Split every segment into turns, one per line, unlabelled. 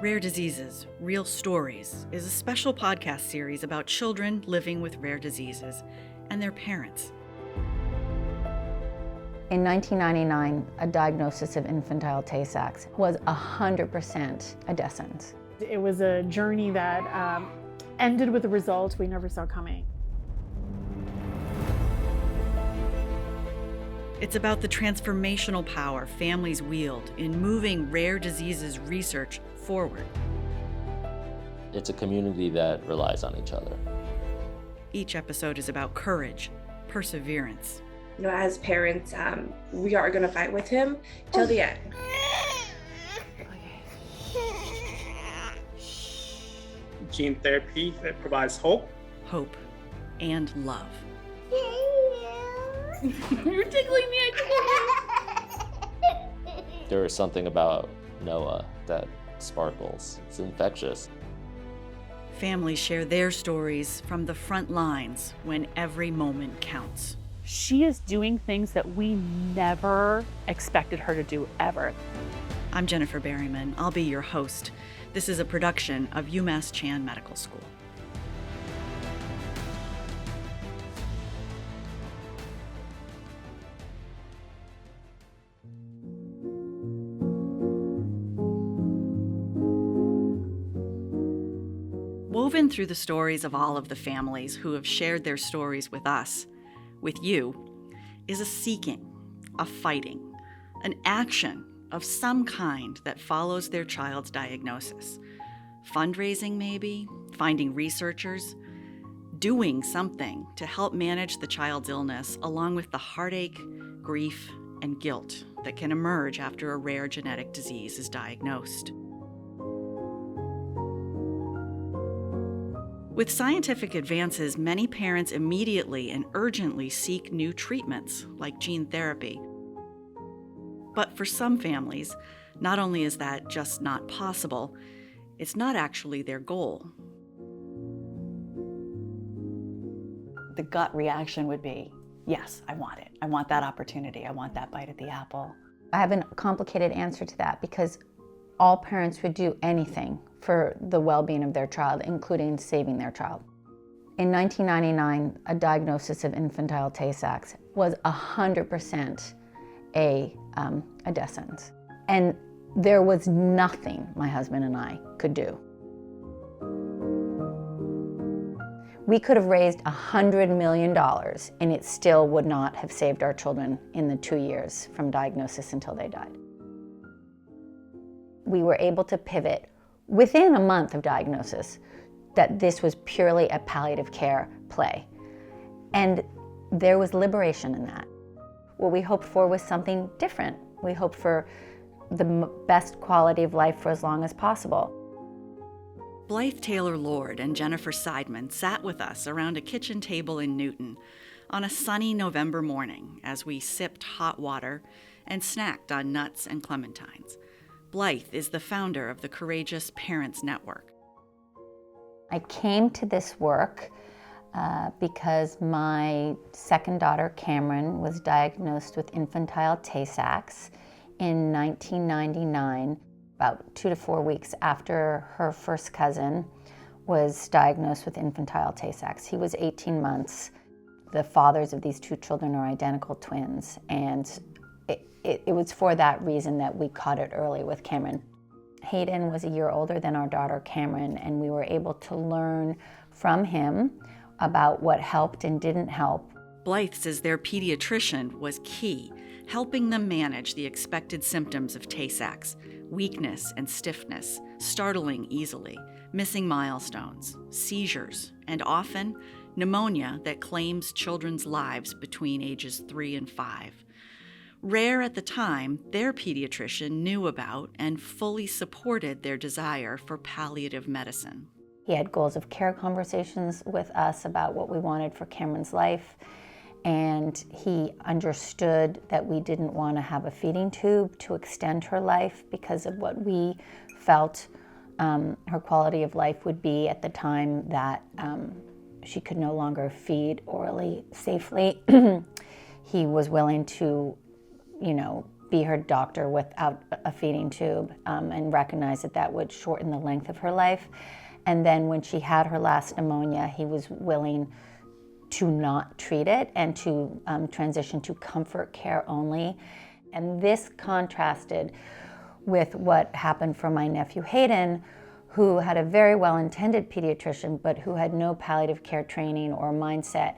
Rare Diseases, Real Stories is a special podcast series about children living with rare diseases and their parents.
In 1999, a diagnosis of infantile Tay-Sachs was 100% a death sentence.
It was a journey that ended with a result we never saw coming.
It's about the transformational power families wield in moving rare diseases research forward.
It's a community that relies on each other.
Each episode is about courage, perseverance.
You know, as parents, we are going to fight with him till the end.
Gene therapy that provides hope.
Hope and love.
You're tickling me.
There is something about Noah that sparkles. It's infectious.
Families share their stories from the front lines when every moment counts.
She is doing things that we never expected her to do ever.
I'm Jennifer Berryman. I'll be your host. This is a production of UMass Chan Medical School. Woven through the stories of all of the families who have shared their stories with us, with you, is a seeking, a fighting, an action of some kind that follows their child's diagnosis. Fundraising, maybe, finding researchers, doing something to help manage the child's illness, along with the heartache, grief, and guilt that can emerge after a rare genetic disease is diagnosed. With scientific advances, many parents immediately and urgently seek new treatments, like gene therapy. But for some families, not only is that just not possible, it's not actually their goal.
The gut reaction would be, yes, I want it. I want that opportunity. I want that bite at the apple.
I have a complicated answer to that because all parents would do anything for the well-being of their child, including saving their child. In 1999, a diagnosis of infantile Tay-Sachs was 100% a death sentence. And there was nothing my husband and I could do. We could have raised $100 million and it still would not have saved our children in the 2 years from diagnosis until they died. We were able to pivot within a month of diagnosis that this was purely a palliative care play. And there was liberation in that. What we hoped for was something different. We hoped for the best quality of life for as long as possible.
Blyth Taylor Lord and Jennifer Siedman sat with us around a kitchen table in Newton on a sunny November morning as we sipped hot water and snacked on nuts and clementines. Blyth is the founder of the Courageous Parents Network.
I came to this work because my second daughter, Cameron, was diagnosed with infantile Tay-Sachs in 1999, about 2 to 4 weeks after her first cousin was diagnosed with infantile Tay-Sachs. He was 18 months. The fathers of these two children are identical twins, and it was for that reason that we caught it early with Cameron. Hayden was a year older than our daughter Cameron, and we were able to learn from him about what helped and didn't help.
Blyth says their pediatrician was key, helping them manage the expected symptoms of Tay-Sachs: weakness and stiffness, startling easily, missing milestones, seizures, and often pneumonia that claims children's lives between ages 3 and 5. Rare at the time, their pediatrician knew about and fully supported their desire for palliative medicine.
He had goals of care conversations with us about what we wanted for Cameron's life, and he understood that we didn't want to have a feeding tube to extend her life because of what we felt her quality of life would be at the time that she could no longer feed orally safely. He was willing to be her doctor without a feeding tube, and recognized that that would shorten the length of her life. And then when she had her last pneumonia, he was willing to not treat it and to transition to comfort care only. And this contrasted with what happened for my nephew Hayden, who had a very well-intended pediatrician, but who had no palliative care training or mindset,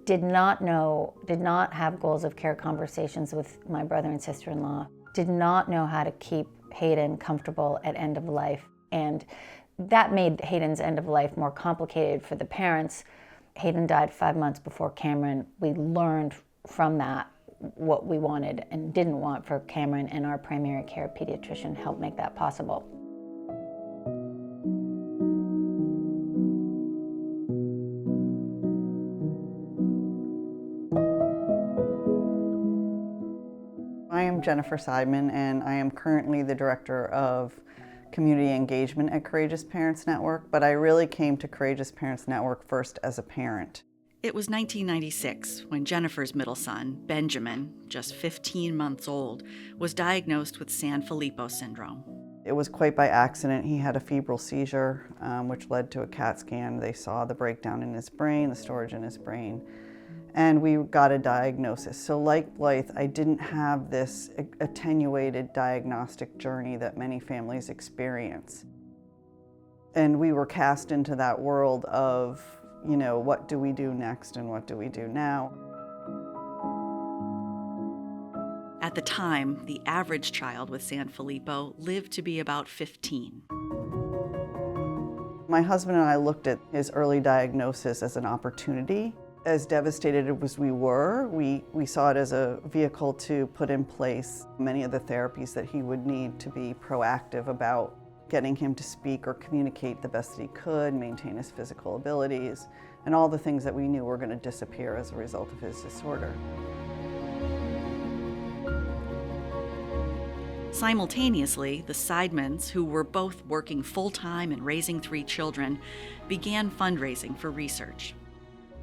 did not have goals of care conversations with my brother and sister-in-law, did not know how to keep Hayden comfortable at end of life. And that made Hayden's end of life more complicated for the parents. Hayden died 5 months before Cameron. We learned from that what we wanted and didn't want for Cameron, and our primary care pediatrician helped make that possible.
I am Jennifer Siedman, and I am currently the Director of Community Engagement at Courageous Parents Network, but I really came to Courageous Parents Network first as a parent.
It was 1996 when Jennifer's middle son, Benjamin, just 15 months old, was diagnosed with Sanfilippo syndrome.
It was quite by accident. He had a febrile seizure, which led to a CAT scan. They saw the breakdown in his brain, the storage in his brain, and we got a diagnosis. So like Blyth, I didn't have this attenuated diagnostic journey that many families experience. And we were cast into that world of, you know, what do we do next and what do we do now?
At the time, the average child with Sanfilippo lived to be about 15.
My husband and I looked at his early diagnosis as an opportunity. As devastated as we were, we saw it as a vehicle to put in place many of the therapies that he would need to be proactive about getting him to speak or communicate the best that he could, maintain his physical abilities, and all the things that we knew were going to disappear as a result of his disorder.
Simultaneously, the Siedmans, who were both working full-time and raising 3 children, began fundraising for research.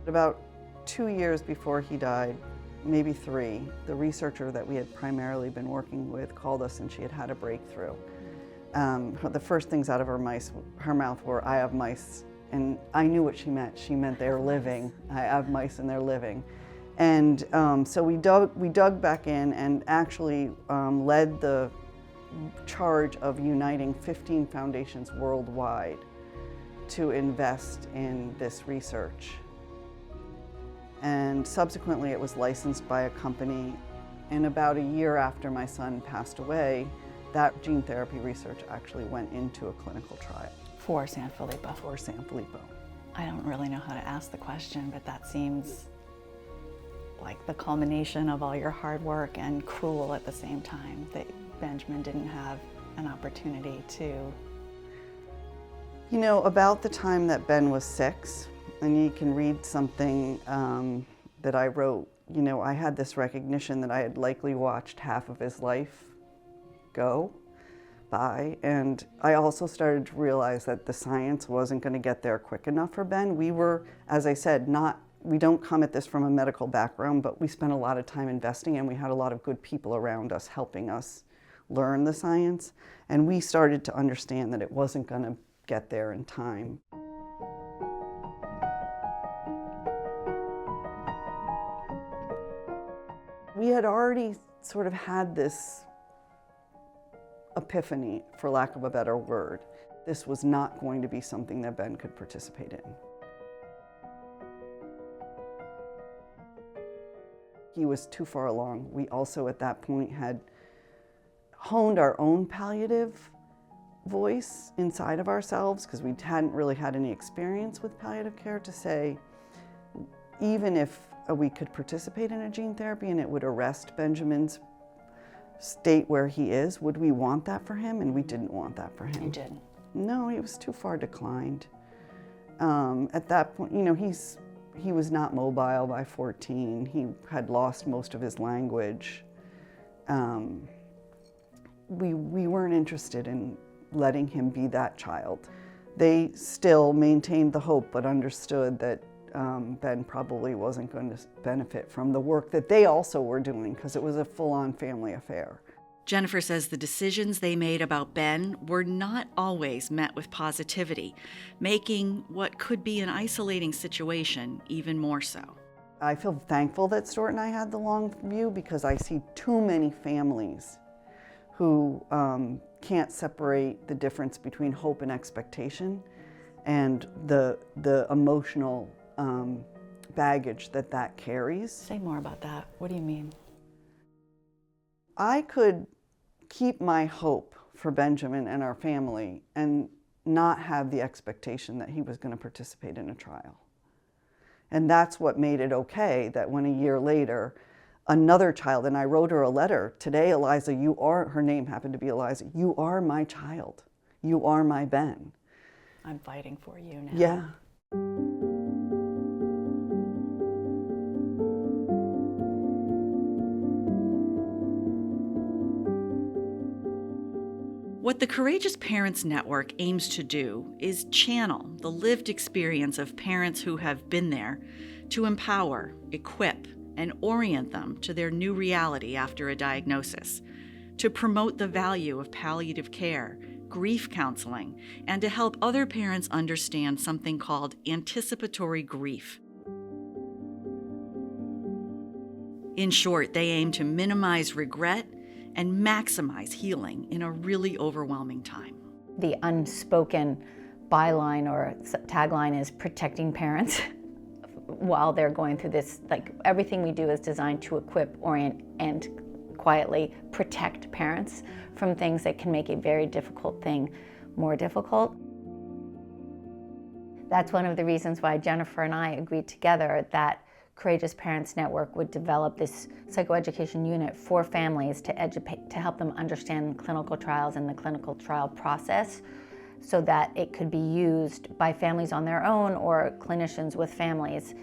About 2 years before he died, maybe 3, the researcher that we had primarily been working with called us, and she had had a breakthrough. The first things out of her mouth were, "I have mice," and I knew what she meant. She meant they're living. I have mice and they're living. And so we dug back in and actually led the charge of uniting 15 foundations worldwide to invest in this research. And subsequently it was licensed by a company, and about a year after my son passed away, that gene therapy research actually went into a clinical trial.
For Sanfilippo.
For Sanfilippo.
I don't really know how to ask the question, but that seems like the culmination of all your hard work and cruel at the same time, that Benjamin didn't have an opportunity to.
You know, about the time that Ben was 6, and you can read something that I wrote, you know, I had this recognition that I had likely watched half of his life go by, and I also started to realize that the science wasn't going to get there quick enough for Ben. We were, as I said, we don't come at this from a medical background, but we spent a lot of time investing, and we had a lot of good people around us helping us learn the science, and we started to understand that it wasn't going to get there in time. We had already sort of had this epiphany, for lack of a better word. This was not going to be something that Ben could participate in. He was too far along. We also at that point had honed our own palliative voice inside of ourselves, because we hadn't really had any experience with palliative care, to say, even if we could participate in a gene therapy and it would arrest Benjamin's state where he is, would we want that for him? And we didn't want that for him.
You didn't?
No, he was too far declined. At that point, you know, he was not mobile by 14. He had lost most of his language. We weren't interested in letting him be that child. They still maintained the hope, but understood that Ben probably wasn't going to benefit from the work that they also were doing, because it was a full-on family affair.
Jennifer says the decisions they made about Ben were not always met with positivity, making what could be an isolating situation even more so.
I feel thankful that Stuart and I had the long view because I see too many families who can't separate the difference between hope and expectation and the emotional baggage that carries.
Say more about that. What do you mean?
I could keep my hope for Benjamin and our family and not have the expectation that he was going to participate in a trial. And that's what made it okay that when a year later, another child, and I wrote her a letter, today, Eliza, her name happened to be Eliza, you are my child. You are my Ben.
I'm fighting for you now.
Yeah.
What the Courageous Parents Network aims to do is channel the lived experience of parents who have been there to empower, equip, and orient them to their new reality after a diagnosis, to promote the value of palliative care, grief counseling, and to help other parents understand something called anticipatory grief. In short, they aim to minimize regret and maximize healing in a really overwhelming time.
The unspoken byline or tagline is protecting parents while they're going through this. Like, everything we do is designed to equip, orient, and quietly protect parents from things that can make a very difficult thing more difficult. That's one of the reasons why Jennifer and I agreed together that Courageous Parents Network would develop this psychoeducation unit for families to help them understand clinical trials and the clinical trial process, so that it could be used by families on their own or clinicians with families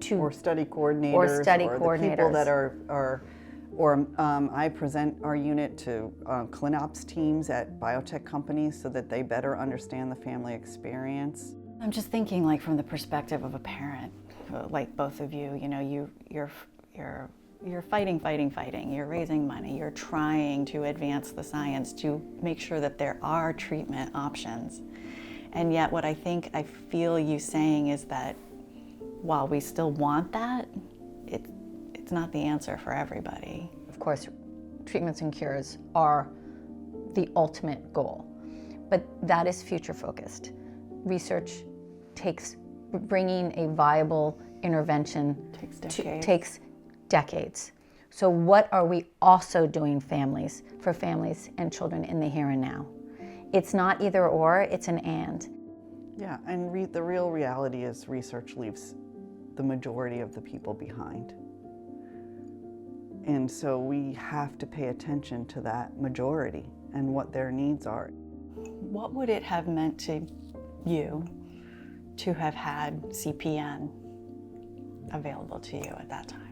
to
Or study coordinators. The people that I present our unit to ClinOps teams at biotech companies so that they better understand the family experience.
I'm just thinking, like, from the perspective of a parent, like both of you, you know, you're fighting. You're raising money. You're trying to advance the science to make sure that there are treatment options. And yet what I feel you saying is that while we still want that, it's not the answer for everybody.
Of course, treatments and cures are the ultimate goal, but that is future focused. Research takes, bringing a viable intervention takes decades. So what are we also doing for families and children in the here and now? It's not either or, it's an and.
Yeah, and the real reality is research leaves the majority of the people behind. And so we have to pay attention to that majority and what their needs are.
What would it have meant to you to have had CPN available to you at that time?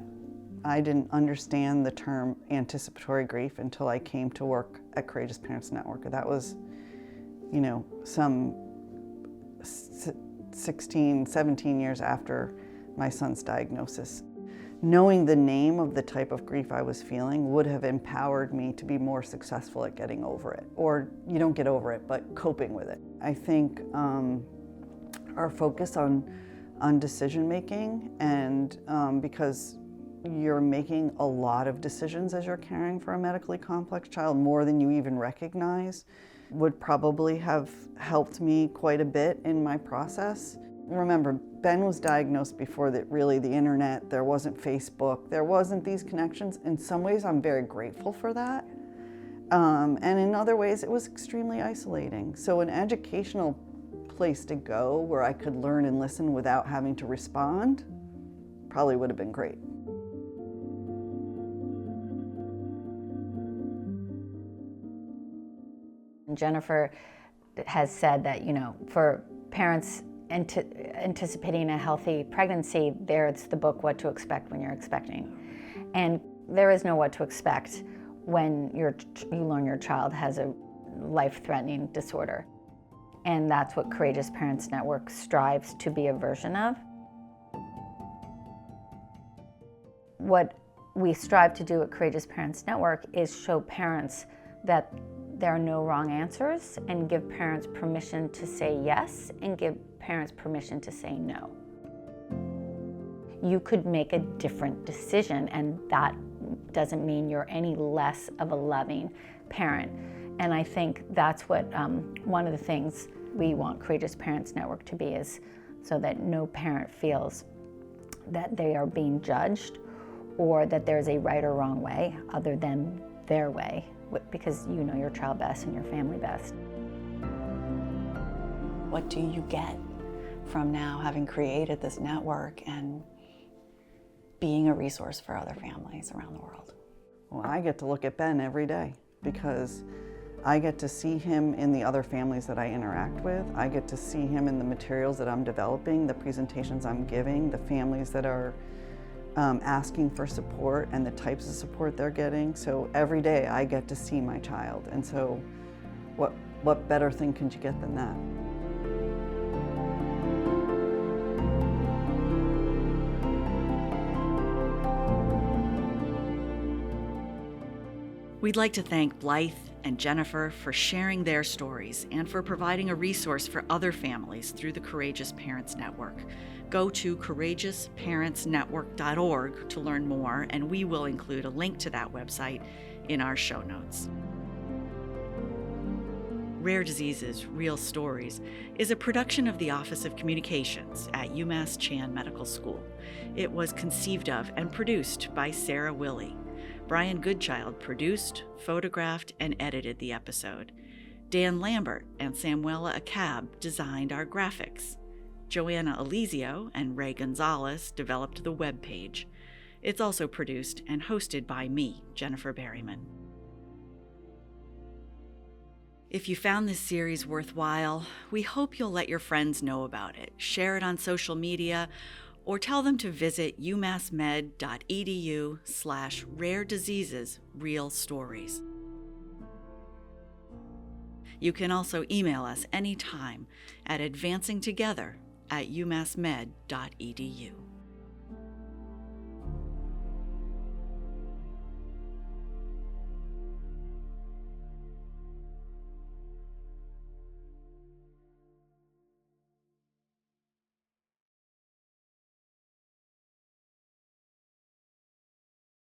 I didn't understand the term anticipatory grief until I came to work at Courageous Parents Network. That was, you know, some 16, 17 years after my son's diagnosis. Knowing the name of the type of grief I was feeling would have empowered me to be more successful at getting over it. Or you don't get over it, but coping with it. I think our focus on decision making, and because you're making a lot of decisions as you're caring for a medically complex child, more than you even recognize, would probably have helped me quite a bit in my process. Remember, Ben was diagnosed before the internet, there wasn't Facebook, there wasn't these connections. In some ways, I'm very grateful for that. And in other ways, it was extremely isolating. So an educational place to go where I could learn and listen without having to respond probably would have been great.
Jennifer has said that, you know, for parents anticipating a healthy pregnancy, there's the book, What to Expect When You're Expecting. And there is no what to expect when you learn your child has a life-threatening disorder. And that's what Courageous Parents Network strives to be a version of. What we strive to do at Courageous Parents Network is show parents that there are no wrong answers and give parents permission to say yes and give parents permission to say no. You could make a different decision, and that doesn't mean you're any less of a loving parent. And I think that's what one of the things we want Courageous Parents Network to be, is so that no parent feels that they are being judged or that there's a right or wrong way other than their way, because you know your child best and your family best.
What do you get from now having created this network and being a resource for other families around the world?
Well, I get to look at Ben every day because I get to see him in the other families that I interact with. I get to see him in the materials that I'm developing, the presentations I'm giving, the families that are asking for support and the types of support they're getting. So every day I get to see my child. And so what better thing could you get than that?
We'd like to thank Blyth and Jennifer for sharing their stories and for providing a resource for other families through the Courageous Parents Network. Go to courageousparentsnetwork.org to learn more, and we will include a link to that website in our show notes. Rare Diseases, Real Stories is a production of the Office of Communications at UMass Chan Medical School. It was conceived of and produced by Sarah Willey. Brian Goodchild produced, photographed, and edited the episode. Dan Lambert and Samuela Akab designed our graphics. Joanna Elizio and Ray Gonzalez developed the web page. It's also produced and hosted by me, Jennifer Berryman. If you found this series worthwhile, we hope you'll let your friends know about it, share it on social media, or tell them to visit umassmed.edu/rarediseasesrealstories. You can also email us anytime at advancingtogether@umassmed.edu.